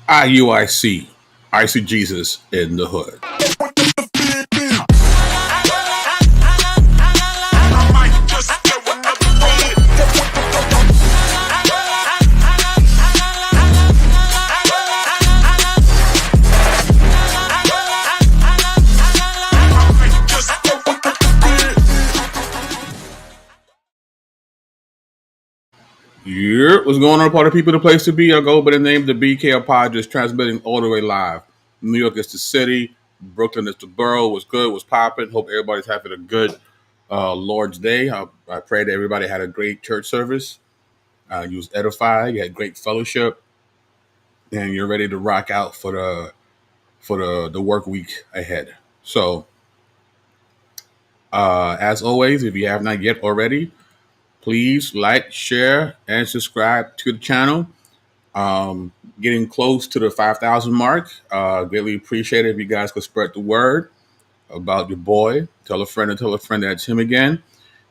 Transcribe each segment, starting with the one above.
IUIC, Eisegesis in the hood. Yeah, what's going on, party people? The place to be. I go by the name of the BK apologist, transmitting all the way live. New York is the city. Brooklyn is the borough. What's good? What's popping? Hope everybody's having a good Lord's Day. I pray that everybody had a great church service. You was edified. You had great fellowship, and you're ready to rock out for the work week ahead. So, as always, if you have not yet already, please like, share, and subscribe to the channel. Getting close to the 5,000 mark. Greatly appreciate it if you guys could spread the word about your boy. Tell a friend and tell a friend that's him again.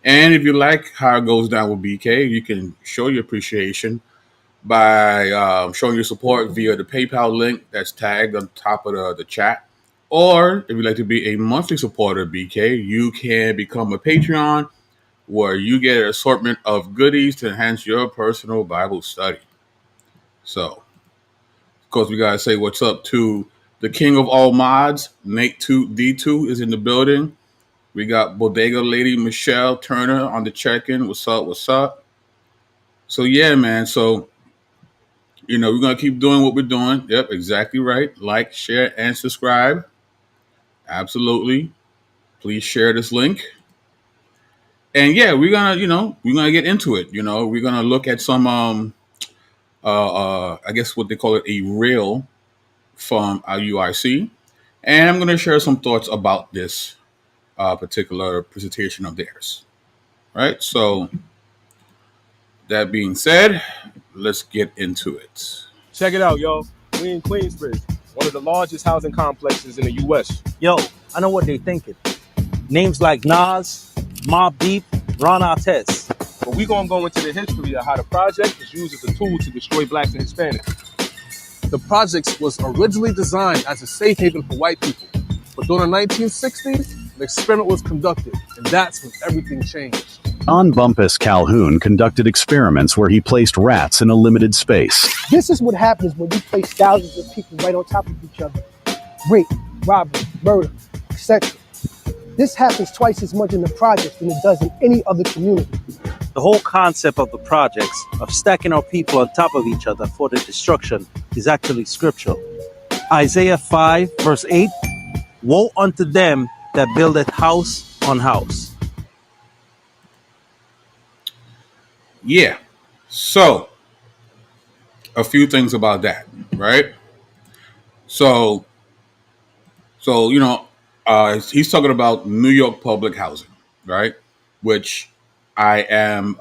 And if you like how it goes down with BK, you can show your appreciation by showing your support via the PayPal link that's tagged on top of the chat. Or if you'd like to be a monthly supporter of BK, you can become a Patreon where you get an assortment of goodies to enhance your personal Bible study. So, of course, we gotta say what's up to the king of all mods, Nate D2 is in the building. We got Bodega Lady Michelle Turner on the check-in. What's up? What's up? So yeah, man. So we're gonna keep doing what we're doing. Yep, exactly right. Like, share, and subscribe. Absolutely. Please share this link. And yeah, we're gonna get into it. We're gonna look at some I guess what they call it, a reel from IUIC, and I'm gonna share some thoughts about this particular presentation of theirs. Right. So that being said, let's get into it. Check it out, yo. We in Queensbridge, one of the largest housing complexes in the U.S. Yo, I know what they thinking. Names like Nas, Mobb Deep, Ron Artest. But we gonna go into the history of how the project is used as a tool to destroy blacks and Hispanics. The projects was originally designed as a safe haven for white people. But during the 1960s, an experiment was conducted, and that's when everything changed. John Bumpus Calhoun conducted experiments where he placed rats in a limited space. This is what happens when you place thousands of people right on top of each other. Rape, robbery, murder, etc. This happens twice as much in the projects than it does in any other community. The whole concept of the projects, of stacking our people on top of each other for their destruction, is actually scriptural. Isaiah 5 verse 8, woe unto them that buildeth house on house. Yeah. So, a few things about that, right? So he's talking about New York public housing, right? Which I am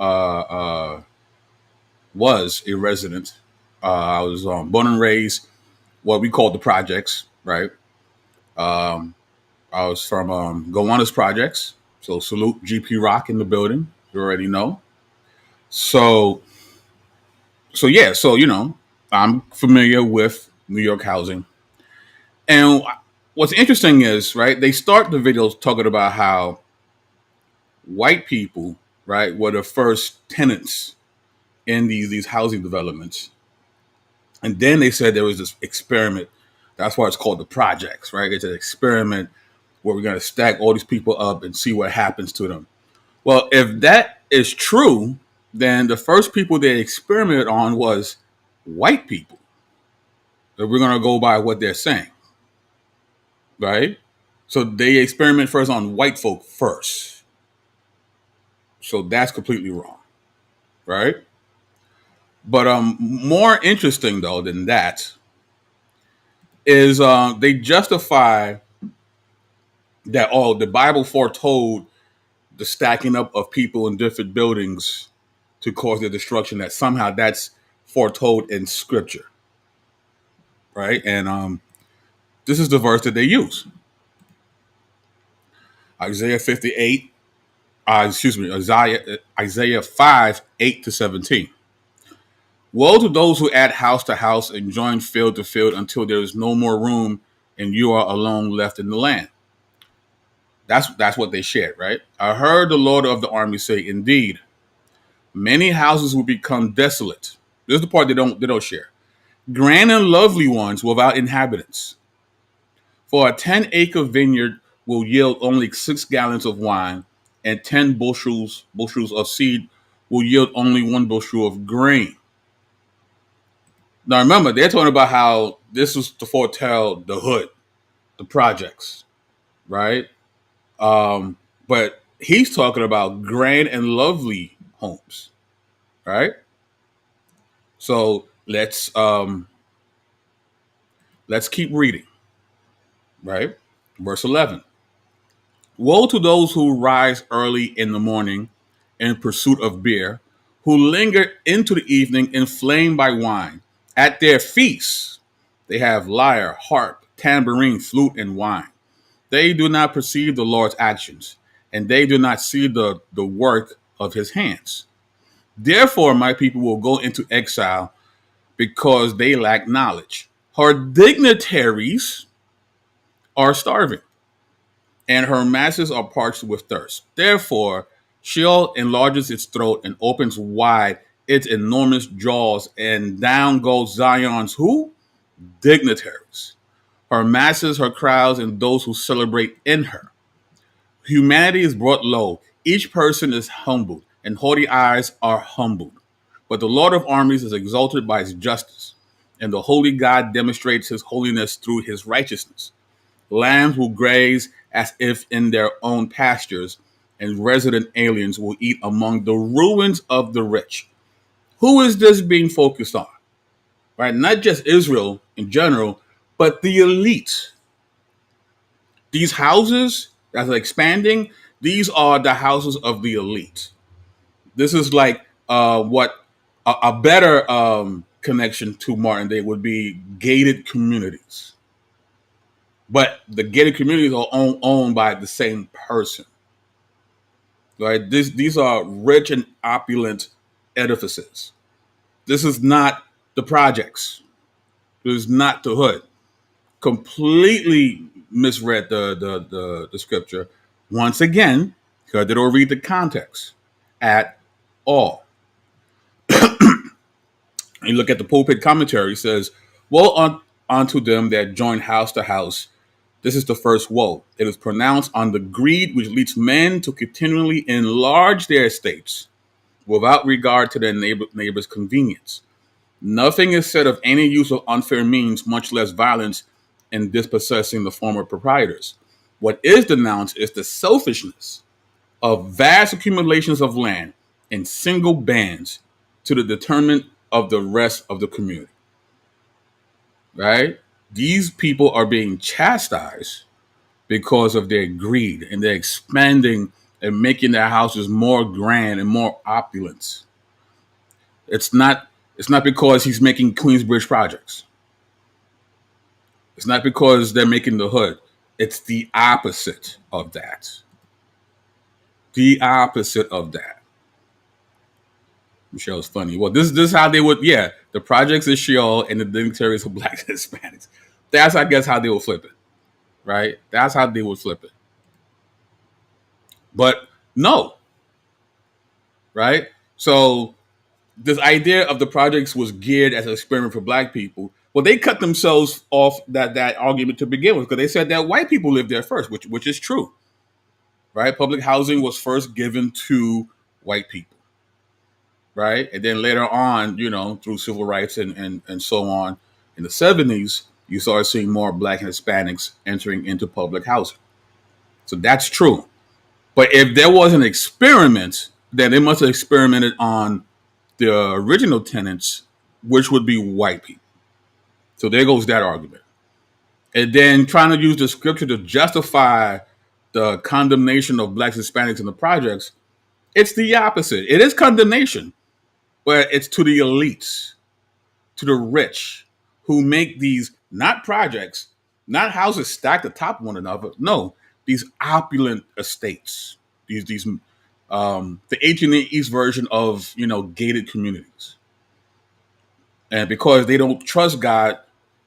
was a resident. I was born and raised what we call the projects, right? I was from Gowanus Projects, so salute GP Rock in the building. You already know. So yeah, I'm familiar with New York housing. And what's interesting is, right, they start the videos talking about how white people, right, were the first tenants in these housing developments. And then they said there was this experiment. That's why it's called the projects, right? It's an experiment where we're going to stack all these people up and see what happens to them. Well, if that is true, then the first people they experimented on was white people. If we're going to go by what they're saying, right? So they experiment first on white folk first. So that's completely wrong, right? But more interesting, though, than that is they justify that, the Bible foretold the stacking up of people in different buildings to cause their destruction, that somehow that's foretold in Scripture, right? And this is the verse that they use. Isaiah 5, 8 to 17. Woe to those who add house to house and join field to field until there is no more room and you are alone left in the land. That's what they shared, right? I heard the Lord of the army say, indeed, many houses will become desolate. This is the part they don't share. Grand and lovely ones without inhabitants. For a 10-acre vineyard will yield only 6 gallons of wine, and 10 bushels of seed will yield only 1 bushel of grain. Now remember, they're talking about how this was to foretell the hood, the projects, right? But he's talking about grand and lovely homes, right? So let's keep reading, right? Verse 11. Woe to those who rise early in the morning in pursuit of beer, who linger into the evening inflamed by wine. At their feasts, they have lyre, harp, tambourine, flute, and wine. They do not perceive the Lord's actions, and they do not see the work of his hands. Therefore, my people will go into exile because they lack knowledge. Her dignitaries are starving, and her masses are parched with thirst. Therefore, Sheol enlarges its throat and opens wide its enormous jaws, and down goes Zion's who? Dignitaries. Her masses, her crowds, and those who celebrate in her. Humanity is brought low. Each person is humbled, and haughty eyes are humbled. But the Lord of armies is exalted by his justice, and the holy God demonstrates his holiness through his righteousness. Lambs will graze as if in their own pastures, and resident aliens will eat among the ruins of the rich. Who is this being focused on? Right? Not just Israel in general, but the elite. These houses that are expanding, these are the houses of the elite. This is like what a better connection to Martin Day would be gated communities. But the gated communities are owned by the same person. Right? These are rich and opulent edifices. This is not the projects. This is not the hood. Completely misread the scripture. Once again, because they don't read the context at all. You look at the pulpit commentary, it says, woe unto them that join house to house. This is the first woe. It is pronounced on the greed which leads men to continually enlarge their estates without regard to their neighbor's convenience. Nothing is said of any use of unfair means, much less violence in dispossessing the former proprietors. What is denounced is the selfishness of vast accumulations of land in single bands to the detriment of the rest of the community. Right? These people are being chastised because of their greed, and they're expanding and making their houses more grand and more opulent. It's not because he's making Queensbridge projects. It's not because they're making the hood. It's the opposite of that. The opposite of that. Michelle's funny. Well, this is how they would, the projects is Sheol and the dignitaries are Blacks and Hispanics. That's, I guess, how they would flip it. Right? That's how they would flip it. But no. Right? So this idea of the projects was geared as an experiment for Black people. Well, they cut themselves off that argument to begin with, because they said that white people lived there first, which is true. Right? Public housing was first given to white people. Right? And then later on, through civil rights and so on, in the 70s, you started seeing more Black and Hispanics entering into public housing. So that's true. But if there was an experiment, then they must have experimented on the original tenants, which would be white people. So there goes that argument. And then trying to use the scripture to justify the condemnation of Blacks and Hispanics in the projects, it's the opposite. It is condemnation, but it's to the elites, to the rich, who make these not projects, not houses stacked atop one another. No, these opulent estates, these the ancient East version of gated communities. And because they don't trust God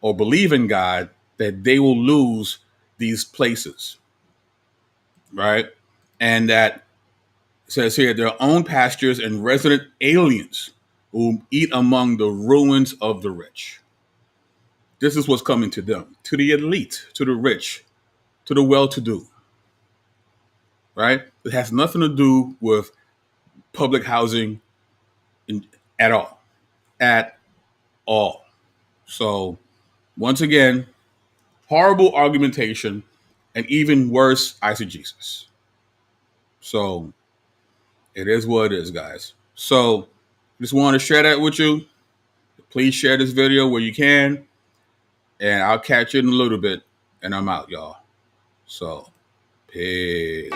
or believe in God, that they will lose these places, right? And that says here, their own pastures and resident aliens who eat among the ruins of the rich. This is what's coming to them, to the elite, to the rich, to the well-to-do, right? It has nothing to do with public housing at all, at all. So once again, horrible argumentation, and even worse, eisegesis. So it is what it is, guys. So just want to share that with you. Please share this video where you can, and I'll catch you in a little bit, and I'm out, y'all. So, peace.